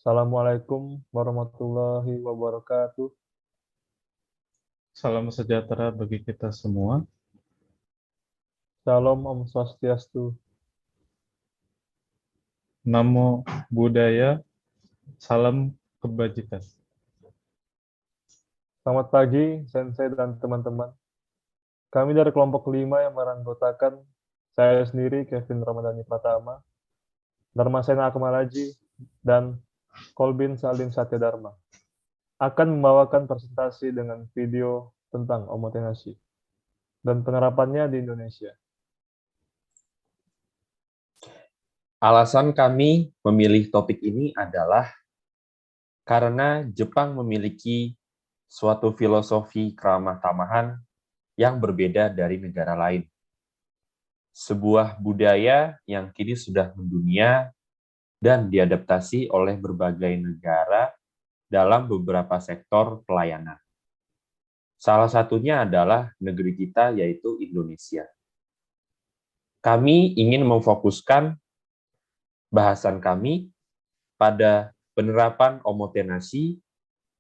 Assalamualaikum warahmatullahi wabarakatuh. Salam sejahtera bagi kita semua. Shalom Om Swastiastu. Namo Buddhaya, salam kebajikan. Selamat pagi, Sensei dan teman-teman. Kami dari kelompok 5 yang beranggotakan saya sendiri, Kevin Ramadhani Pratama, Dharmasena Akmalaji, dan Kolbin Salin Satyadharma, akan membawakan presentasi dengan video tentang omotenasi dan penerapannya di Indonesia. Alasan kami memilih topik ini adalah karena Jepang memiliki suatu filosofi keramah tamahan yang berbeda dari negara lain. Sebuah budaya yang kini sudah mendunia dan diadaptasi oleh berbagai negara dalam beberapa sektor pelayanan. Salah satunya adalah negeri kita, yaitu Indonesia. Kami ingin memfokuskan bahasan kami pada penerapan omotenasi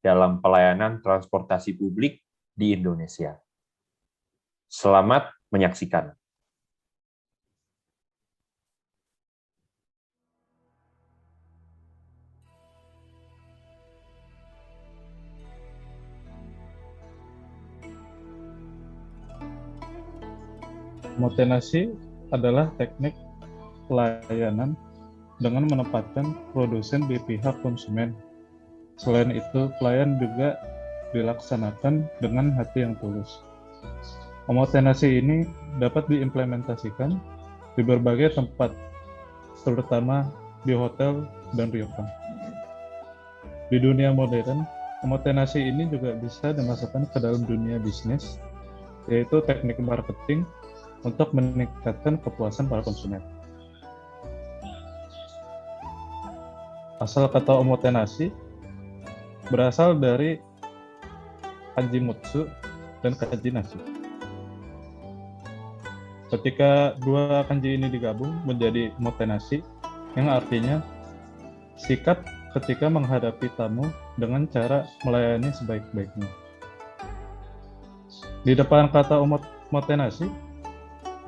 dalam pelayanan transportasi publik di Indonesia. Selamat menyaksikan. Omotenasi adalah teknik pelayanan dengan menempatkan produsen di pihak konsumen. Selain itu, pelayan juga dilaksanakan dengan hati yang tulus. Omotenasi ini dapat diimplementasikan di berbagai tempat, terutama di hotel dan ryokan. Di dunia modern, omotenasi ini juga bisa dimasukkan ke dalam dunia bisnis, yaitu teknik marketing untuk meningkatkan kepuasan para konsumen. Asal kata omotenasi berasal dari kanji mutsu dan kanji nashi. Ketika dua kanji ini digabung menjadi omotenasi, yang artinya sikap ketika menghadapi tamu dengan cara melayani sebaik-baiknya. Di depan kata omotenasi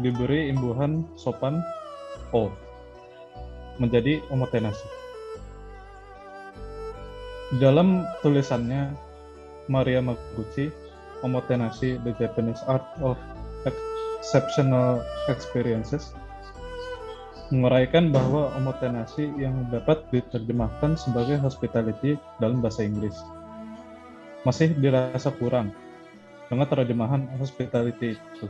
diberi imbuhan sopan o menjadi omotenasi. Dalam tulisannya Maria Maguchi, Omotenasi, The Japanese Art of Exceptional Experiences, menguraikan bahwa omotenasi yang dapat diterjemahkan sebagai hospitality dalam bahasa Inggris masih dirasa kurang dengan terjemahan hospitality itu,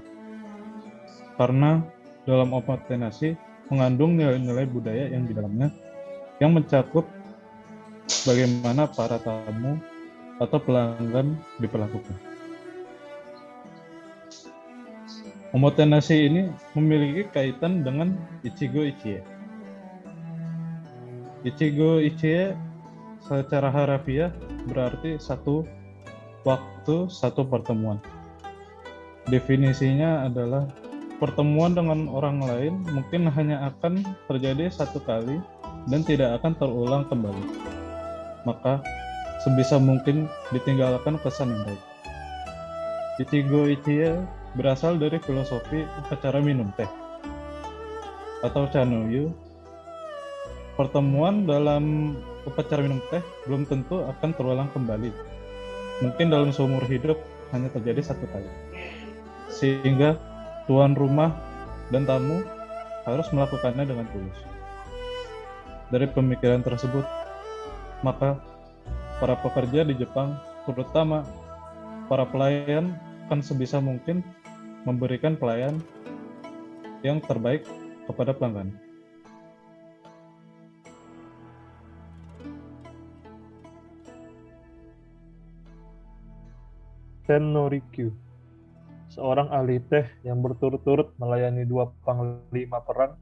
karena dalam omotenasi mengandung nilai-nilai budaya yang di dalamnya yang mencakup bagaimana para tamu atau pelanggan diperlakukan. Omotenasi ini memiliki kaitan dengan Ichigo Ichie. Ichigo Ichie secara harafiah berarti satu waktu, satu pertemuan. Definisinya adalah pertemuan dengan orang lain mungkin hanya akan terjadi satu kali dan tidak akan terulang kembali. Maka sebisa mungkin ditinggalkan kesan yang baik. Ichigo Ichie berasal dari filosofi upacara minum teh atau chanuyu. Pertemuan dalam upacara minum teh belum tentu akan terulang kembali. Mungkin dalam seumur hidup hanya terjadi satu kali. Sehingga tuan rumah dan tamu harus melakukannya dengan tulus. Dari pemikiran tersebut, maka para pekerja di Jepang, terutama para pelayan, akan sebisa mungkin memberikan pelayan yang terbaik kepada pelanggan. Sen no Rikyu, seorang ahli teh yang berturut-turut melayani dua panglima perang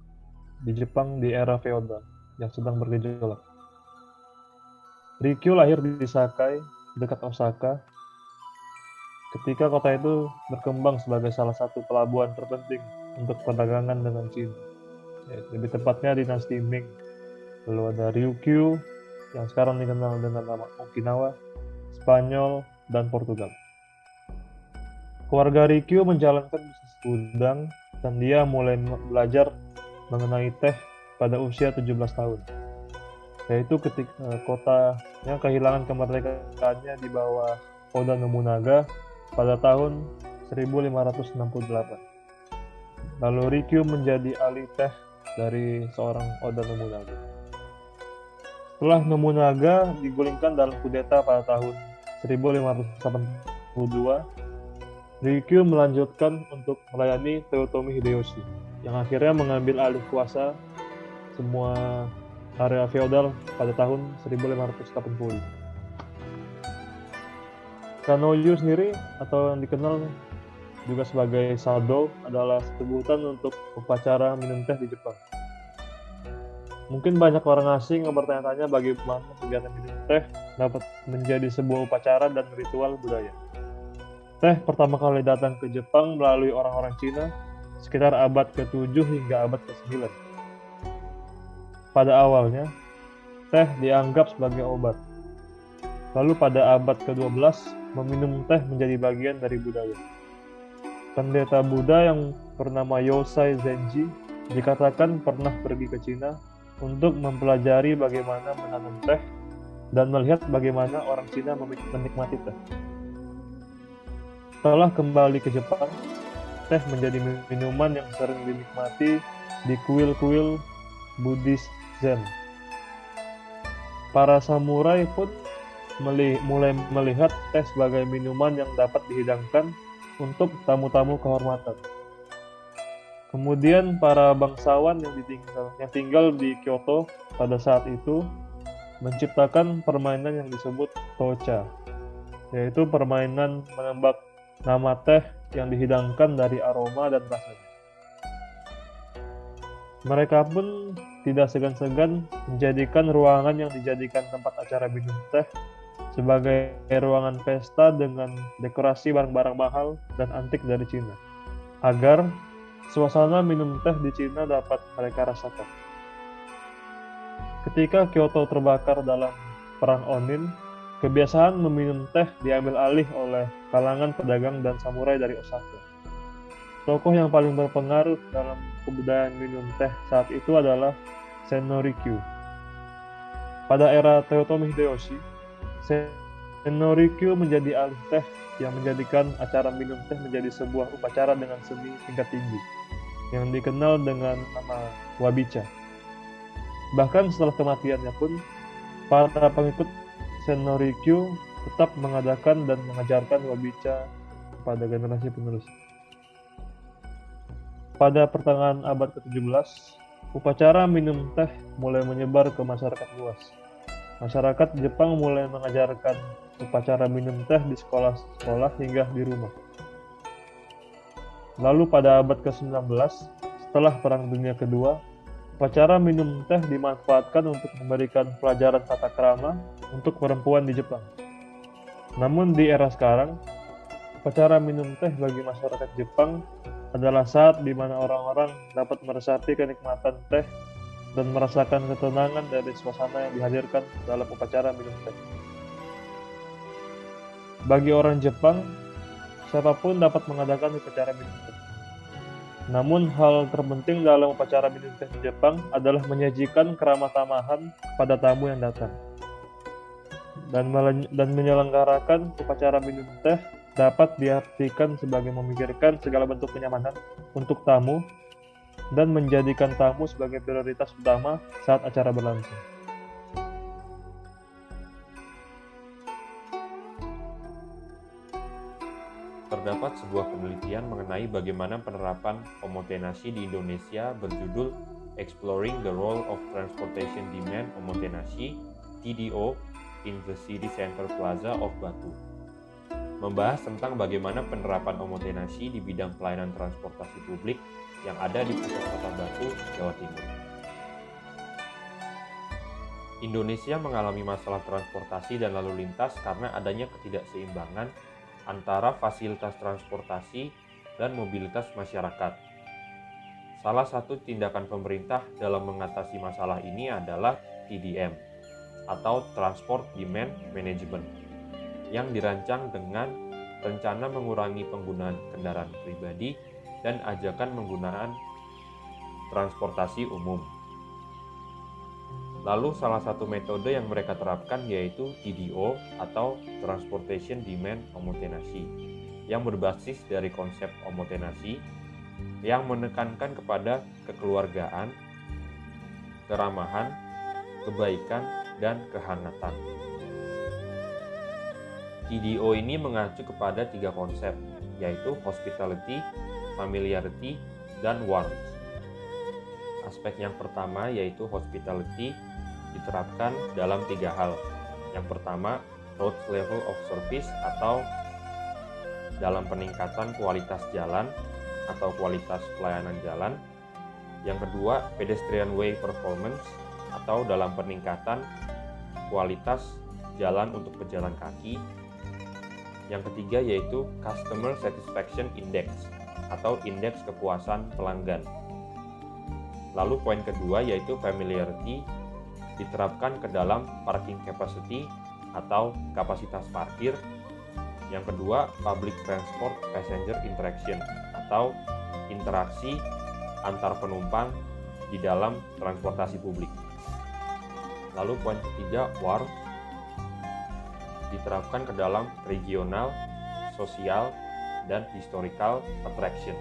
di Jepang di era feodal yang sedang bergejolak. Rikyu lahir di Sakai, dekat Osaka, ketika kota itu berkembang sebagai salah satu pelabuhan terpenting untuk perdagangan dengan Cina. Lebih tepatnya dinasti Ming. Lalu ada Ryukyu, yang sekarang dikenal dengan nama Okinawa, Spanyol, dan Portugal. Keluarga Rikyu menjalankan bisnis gudang dan dia mulai belajar mengenai teh pada usia 17 tahun. Yaitu ketika kotanya kehilangan kemerdekaannya di bawah Oda Nobunaga pada tahun 1568. Lalu Rikyu menjadi ahli teh dari seorang Oda Nobunaga. Setelah Nobunaga digulingkan dalam kudeta pada tahun 1582, Rikyu melanjutkan untuk melayani Toyotomi Hideyoshi, yang akhirnya mengambil alih kuasa semua area feodal pada tahun 1580. Kanoyu sendiri, atau yang dikenal juga sebagai Sado, adalah sebutan untuk upacara minum teh di Jepang. Mungkin banyak orang asing yang bertanya-tanya bagaimana kegiatan minum teh dapat menjadi sebuah upacara dan ritual budaya. Teh pertama kali datang ke Jepang melalui orang-orang Cina sekitar abad ke-7 hingga abad ke-9. Pada awalnya, teh dianggap sebagai obat. Lalu pada abad ke-12, meminum teh menjadi bagian dari budaya. Pendeta Buddha yang bernama Yosai Zenji dikatakan pernah pergi ke Cina untuk mempelajari bagaimana menanam teh dan melihat bagaimana orang Cina menikmati teh. Setelah kembali ke Jepang, teh menjadi minuman yang sering dinikmati di kuil-kuil Buddhis Zen. Para samurai pun mulai melihat teh sebagai minuman yang dapat dihidangkan untuk tamu-tamu kehormatan. Kemudian para bangsawan yang tinggal di Kyoto pada saat itu menciptakan permainan yang disebut tocha, yaitu permainan menebak nama teh yang dihidangkan dari aroma dan rasanya. Mereka pun tidak segan-segan menjadikan ruangan yang dijadikan tempat acara minum teh sebagai ruangan pesta dengan dekorasi barang-barang mahal dan antik dari Cina, agar suasana minum teh di Cina dapat mereka rasakan. Ketika Kyoto terbakar dalam Perang Onin, kebiasaan meminum teh diambil alih oleh kalangan pedagang dan samurai dari Osaka. Tokoh yang paling berpengaruh dalam kebudayaan minum teh saat itu adalah Senno Rikyu. Pada era Toyotomi Hideyoshi, Senno Rikyu menjadi ahli teh yang menjadikan acara minum teh menjadi sebuah upacara dengan seni tingkat tinggi yang dikenal dengan nama wabicha. Bahkan setelah kematiannya pun, para pengikut Senno Rikyu tetap mengadakan dan mengajarkan wabicha pada generasi penerus. Pada pertengahan abad ke-17, upacara minum teh mulai menyebar ke masyarakat luas. Masyarakat Jepang mulai mengajarkan upacara minum teh di sekolah-sekolah hingga di rumah. Lalu pada abad ke-19, setelah Perang Dunia Kedua, upacara minum teh dimanfaatkan untuk memberikan pelajaran tata krama untuk perempuan di Jepang. Namun di era sekarang, upacara minum teh bagi masyarakat Jepang adalah saat di mana orang-orang dapat meresapi kenikmatan teh dan merasakan ketenangan dari suasana yang dihadirkan dalam upacara minum teh. Bagi orang Jepang, siapapun dapat mengadakan upacara minum teh. Namun hal terpenting dalam upacara minum teh di Jepang adalah menyajikan keramah tamahan pada tamu yang datang. Dan menyelenggarakan upacara minum teh dapat diartikan sebagai memikirkan segala bentuk kenyamanan untuk tamu dan menjadikan tamu sebagai prioritas utama saat acara berlangsung. Terdapat sebuah penelitian mengenai bagaimana penerapan omotenashi di Indonesia berjudul Exploring the Role of Transportation Demand Omotenashi (TDO) in the City Center Plaza of Batu. Membahas tentang bagaimana penerapan omotenashi di bidang pelayanan transportasi publik yang ada di pusat kota Batu, Jawa Timur. Indonesia mengalami masalah transportasi dan lalu lintas karena adanya ketidakseimbangan antara fasilitas transportasi dan mobilitas masyarakat. Salah satu tindakan pemerintah dalam mengatasi masalah ini adalah TDM, atau Transport Demand Management yang dirancang dengan rencana mengurangi penggunaan kendaraan pribadi dan ajakan penggunaan transportasi umum. Lalu salah satu metode yang mereka terapkan yaitu TDO atau Transportation Demand Omotenasi yang berbasis dari konsep omotenasi yang menekankan kepada kekeluargaan, keramahan, kebaikan, dan kehangatan. TDO ini mengacu kepada 3 konsep, yaitu hospitality, familiarity, dan warmth. Aspek yang pertama yaitu hospitality diterapkan dalam 3 hal. Yang pertama, road level of service atau dalam peningkatan kualitas jalan atau kualitas pelayanan jalan. Yang kedua, pedestrian way performance atau dalam peningkatan kualitas jalan untuk pejalan kaki. Yang ketiga yaitu Customer Satisfaction Index atau indeks kepuasan pelanggan. Lalu poin kedua yaitu Familiarity diterapkan ke dalam parking capacity atau kapasitas parkir. Yang kedua Public Transport Passenger Interaction atau interaksi antar penumpang di dalam transportasi publik. Lalu poin ketiga Warmth diterapkan ke dalam regional, sosial, dan historical attraction.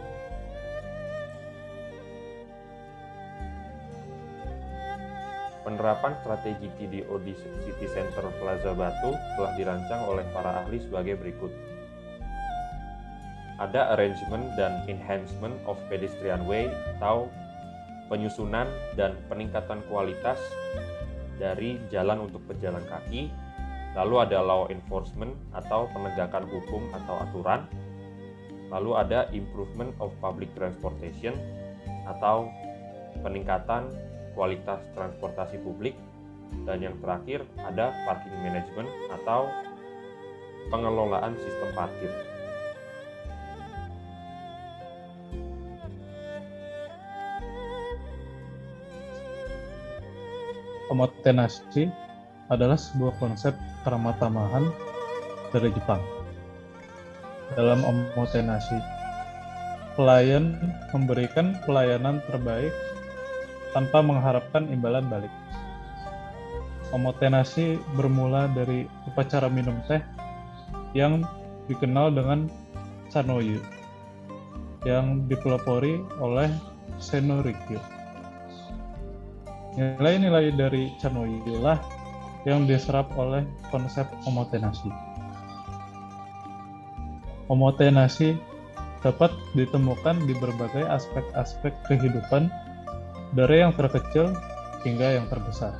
Penerapan strategi TDO di City Center Plaza Batu telah dirancang oleh para ahli sebagai berikut. Ada arrangement dan enhancement of pedestrian way atau penyusunan dan peningkatan kualitas dari jalan untuk pejalan kaki. Lalu ada law enforcement atau penegakan hukum atau aturan. Lalu ada improvement of public transportation atau peningkatan kualitas transportasi publik. Dan yang terakhir ada parking management atau pengelolaan sistem parkir. Omotenasi adalah sebuah konsep keramah-tamahan dari Jepang. Dalam omotenasi, pelayan memberikan pelayanan terbaik tanpa mengharapkan imbalan balik. Omotenasi bermula dari upacara minum teh yang dikenal dengan Chanoyu, yang dipelopori oleh Senorikyo. Nilai-nilai dari Chanoyu lah yang diserap oleh konsep omotenasi. Omotenasi dapat ditemukan di berbagai aspek-aspek kehidupan, dari yang terkecil hingga yang terbesar.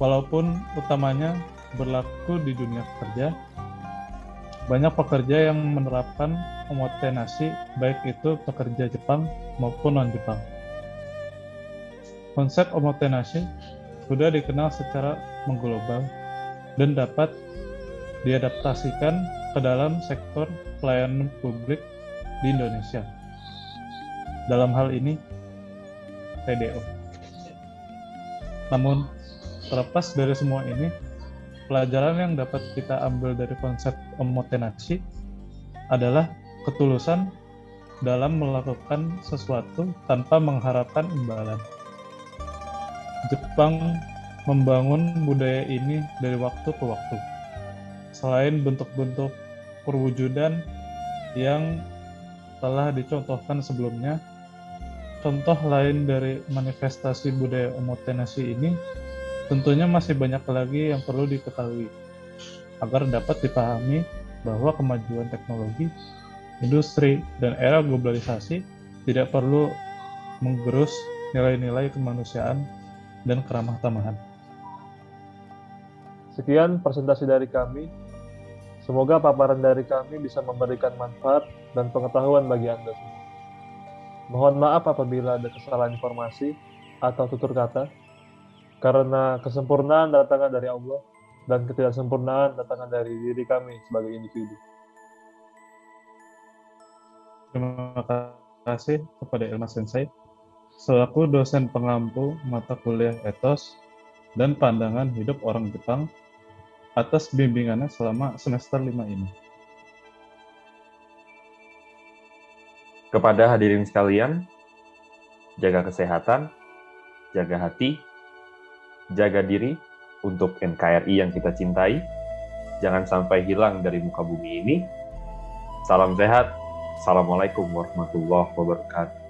Walaupun utamanya berlaku di dunia kerja, banyak pekerja yang menerapkan omotenasi, baik itu pekerja Jepang maupun non-Jepang. Konsep omotenasi sudah dikenal secara mengglobal dan dapat diadaptasikan ke dalam sektor pelayanan publik di Indonesia. Dalam hal ini, TDO. Namun, terlepas dari semua ini, pelajaran yang dapat kita ambil dari konsep omotenasi adalah ketulusan dalam melakukan sesuatu tanpa mengharapkan imbalan. Jepang membangun budaya ini dari waktu ke waktu. Selain bentuk-bentuk perwujudan yang telah dicontohkan sebelumnya, contoh lain dari manifestasi budaya omotenasi ini tentunya masih banyak lagi yang perlu diketahui agar dapat dipahami bahwa kemajuan teknologi, industri, dan era globalisasi tidak perlu menggerus nilai-nilai kemanusiaan dan keramah-tamahan. Sekian presentasi dari kami. Semoga paparan dari kami bisa memberikan manfaat dan pengetahuan bagi Anda semua. Mohon maaf apabila ada kesalahan informasi atau tutur kata, karena kesempurnaan datangnya dari Allah dan ketidaksempurnaan datangnya dari diri kami sebagai individu. Terima kasih kepada Ilma Sensei selaku dosen pengampu mata kuliah Ethos dan pandangan hidup orang Jepang atas bimbingannya selama semester 5 ini. Kepada hadirin sekalian, jaga kesehatan, jaga hati, jaga diri untuk NKRI yang kita cintai. Jangan sampai hilang dari muka bumi ini. Salam sehat. Assalamualaikum warahmatullahi wabarakatuh.